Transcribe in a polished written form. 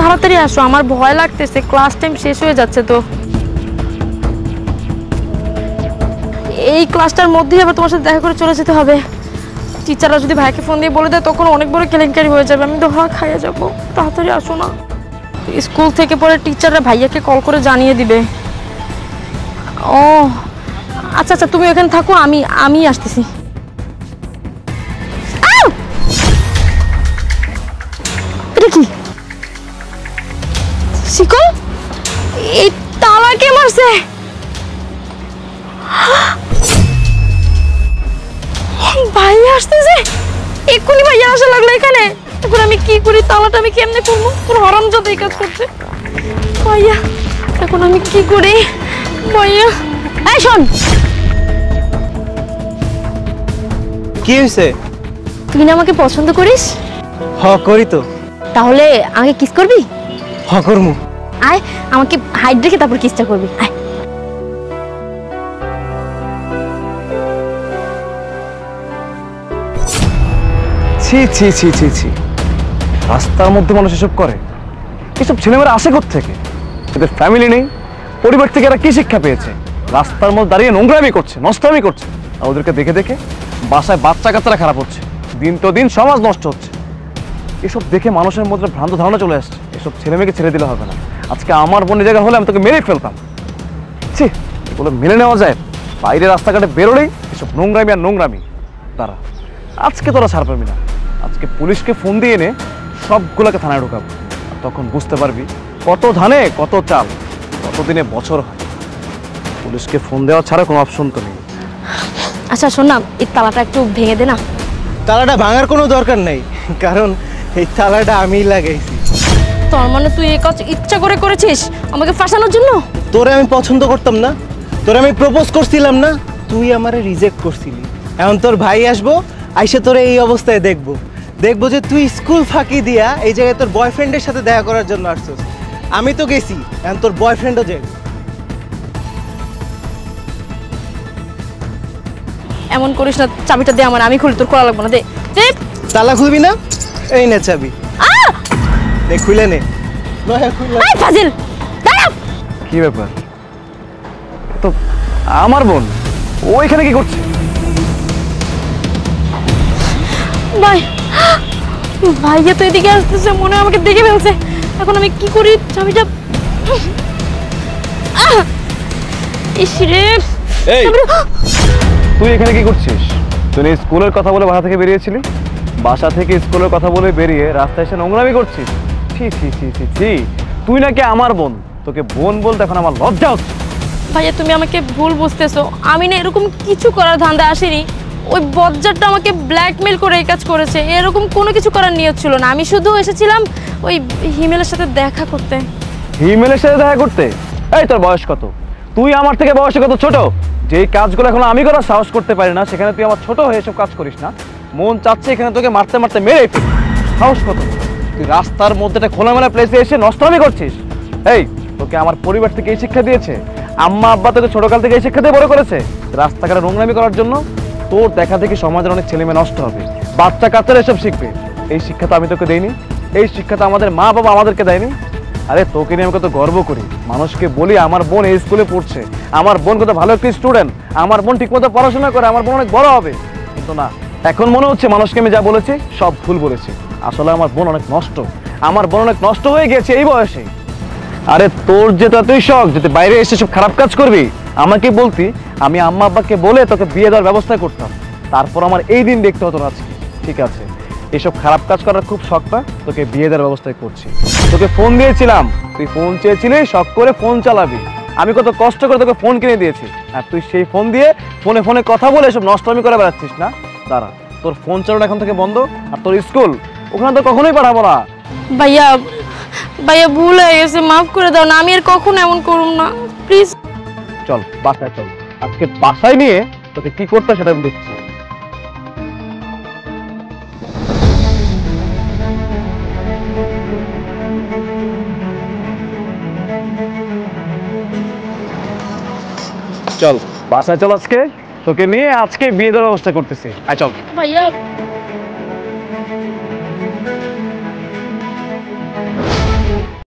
তাড়াতাড়ি আসো, আমার ভয় লাগতেছে, ক্লাস টাইম শেষ হয়ে যাচ্ছে। তো এই ক্লাসটার মধ্যেই আবার তোমার সাথে দেখা করে চলে যেতে হবে। টিচাররা যদি ভাইকে ফোন দিয়ে বলে দেয় তখন অনেক বড় কেলেঙ্কারি হয়ে যাবে, আমি ধরা খাইয়ে যাবো। তাড়াতাড়ি আসো না। স্কুল থেকে পরে টিচাররা ভাইয়াকে কল করে জানিয়ে দিবে। ও আচ্ছা আচ্ছা, তুমি এখানে থাকো, আমি আসতেছি। এটা কি শিকল? এই তালা কে মারছে? ভাইয়া আসতেছে, এক্ষুনি ভাইয়া আসা লাগলো এখানে। এখন আমি কি করি? তালাটা আমি কেমনে করবো? পুরো হারামজাদা এই কাজ করছে ভাইয়া। এখন আমি কি করি ভাইয়া? এই শোন, কি হয়েছে? তুই না আমাকে পছন্দ করিস? হ করি তো। তাহলে আমাকে কিস করবি? হ করমু। আয়, আমাকে হাইট রেখে তারপর কিসটা করবি। আয়। ছি ছি ছি ছি ছি, রাস্তার মধ্যে মানুষ এসব করে? এসব ছেলেমেয়েরা আসে কোত্থেকে? এদের ফ্যামিলি নেই, পরিবার থেকে এরা কি শিক্ষা পেয়েছে? রাস্তার মধ্যে দাঁড়িয়ে নোংরামি করছে, নষ্টামি করছে। আর ওদেরকে দেখে দেখে বাসায় বাচ্চা কাচ্চারা খারাপ হচ্ছে, দিন তো দিন সমাজ নষ্ট হচ্ছে। এসব দেখে মানুষের মধ্যে ভ্রান্ত ধারণা চলে আসছে, এসব ছেলেমেয়েকে ছেড়ে দিলে হবে না। আজকে আমার বোনের জায়গা হলে আমি তোকে মেরে ফেলতাম। ছি, এগুলো মেনে নেওয়া যায়? বাইরে রাস্তাঘাটে বেরোলেই এসব নোংরামি আর নোংরামি। তারা আজকে তোরা ছাড় পাবি না। আজকে পুলিশকে ফোন দিয়ে এনে সবগুলোকে থানায় ঢোকাবো, তখন বুঝতে পারবি কত ধানে কত চাল, কতদিনে বছর হয়। পুলিশকে ফোন দেওয়া ছাড়া কোনো অপশন তো নেই। আচ্ছা শোন না, এই তালাটা একটু ভেঙে দে না। তালাটা ভাঙার কোনো দরকার নেই, কারণ এই তালাটা আমিই লাগাইছি। তোর মানে তুই এই কাজ ইচ্ছা করে করেছিস আমাকে ফাঁসানোর জন্য? তোরে আমি পছন্দ করতাম না, তোরে আমি প্রপোজ করছিলাম না, তুই আমারে রিজেক্ট করছিলি। এখন তোর ভাই আসবো, আইসে তোরে এই অবস্থায় দেখবো যে তুই স্কুল ফাঁকি দিয়া এই জায়গায় তোর বয়ফ্রেন্ডের সাথে দেখা করার জন্য আসছিস। আমি তো গেছি, এখন তোর বয়ফ্রেন্ডও যাবে। এমন করিস না, চাবিটা দে আমার, আমি খুলি, তোর করা লাগবে না। দে দে। তালা খুলবি না? এই নে চাবি, নে খুলে নে। এই ফাজিল, দাঁড়া। কি ব্যাপার? তো আমার বোন ও এখানে কি করছে? ভাই, ভাইয়া তো এদিকে আসতেছে, মনে হয় আমাকে দেখে ফেলছে। এখন আমি কি করি? চাবিটা ইস রে। এই তুই এখানে কি করছিস? তুই স্কুলের কথা বলে বাসা থেকে বেরিয়েছিলি, বাসা থেকে স্কুলের কথা বলে বেরিয়ে রাস্তায় এসে নোংরামি করছিস? ছি ছি ছি ছি ছি, তুই নাকি আমার বোন, তোকে বোন বলতে এখন আমার লজ্জা হচ্ছে। ভাইয়া তুমি আমাকে ভুল বুঝতেছো, আমি না এরকম কিছু করার ধান্দা আসেনি। ওই বজ্জারটা আমাকে ব্ল্যাকমেল করে এই কাজ করেছে, এরকম কোনো কিছু করার নিয়ত ছিল না। আমি শুধু এসেছিলাম ওই হিমেলের সাথে দেখা করতে। হিমেলের সাথে দেখা করতে? এই তোর বয়স কত? তুই আমার থেকে বয়সে কত ছোট? যেই কাজগুলো এখন আমি করার সাহস করতে পারি না, সেখানে তুই আমার ছোট হয়ে এসব কাজ করিস না। মন চাচ্ছে এখানে তোকে মারতে মারতে মেরে ফেলি। সাহস কত? তুই রাস্তার মধ্যে একটা খোলামেলা প্লেসে এসে নষ্টামি করছিস। এই তোকে আমার পরিবার থেকে এই শিক্ষা দিয়েছে? আম্মা আব্বা তোকে ছোটকাল থেকে এই শিক্ষা দিয়ে বড় করেছে রাস্তাঘাটে নোংরামি করার জন্য? তোর দেখা দেখি সমাজের অনেক ছেলে মেয়ে নষ্ট হবে, বাচ্চা কাচ্চারা এসব শিখবে। এই শিক্ষা তো আমি তোকে দেইনি, এই শিক্ষা তো আমাদের মা বাবা আমাদেরকে দেয়নি। আরে তোকে নিয়ে আমি কত গর্ব করি, মানুষকে বলি আমার বোন এই স্কুলে পড়ছে, আমার বোন কত ভালো একটি স্টুডেন্ট, আমার বোন ঠিকমতো পড়াশোনা করে, আমার বোন অনেক বড় হবে। কিন্তু না, এখন মনে হচ্ছে মানুষকে আমি যা বলেছি সব ভুল বলেছি। আসলে আমার বোন অনেক নষ্ট, আমার বোন অনেক নষ্ট হয়ে গেছে এই বয়সে। আরে তোর যেটা তুই শখ যেতে বাইরে এসে সব খারাপ কাজ করবি, আমাকে বলতি, আমি আম্মা আব্বাকে বলে তোকে বিয়ে দেওয়ার ব্যবস্থা করতাম, তারপর আমার এই দিন দেখতে হতো না আজকে। ঠিক আছে, এসব খারাপ কাজ করার খুব শখটা, তোকে বিয়ে দেওয়ার ব্যবস্থাই করছি। তোকে ফোন দিয়েছিলাম, তুই ফোন চেয়েছিলি, শখ করে ফোন চালাবি। আমি কত কষ্ট করে তোকে ফোন কিনে দিয়েছি, আর তুই সেই ফোন দিয়ে ফোনে ফোনে কথা বলে এসব নষ্টমি করে বেড়াচ্ছিস না? দাঁড়া, তোর ফোন চালানো এখন থেকে বন্ধ, আর তোর স্কুল ওখানে তো কখনোই পাঠাবো না। ভাইয়া ভাইয়া ভুল হয়ে গেছে, মাফ করে দাও না, আমি আর কখনো এমন করব না, প্লিজ। চল বাসায় চল, আজকে বাসায় নিয়ে তোকে কি করতে সেটা আমি দেখছি। চল বাসায় চল, আজকে তোকে নিয়ে আজকে বিয়ে দেওয়ার ব্যবস্থা করতেছি। আয় চল। ভাইয়া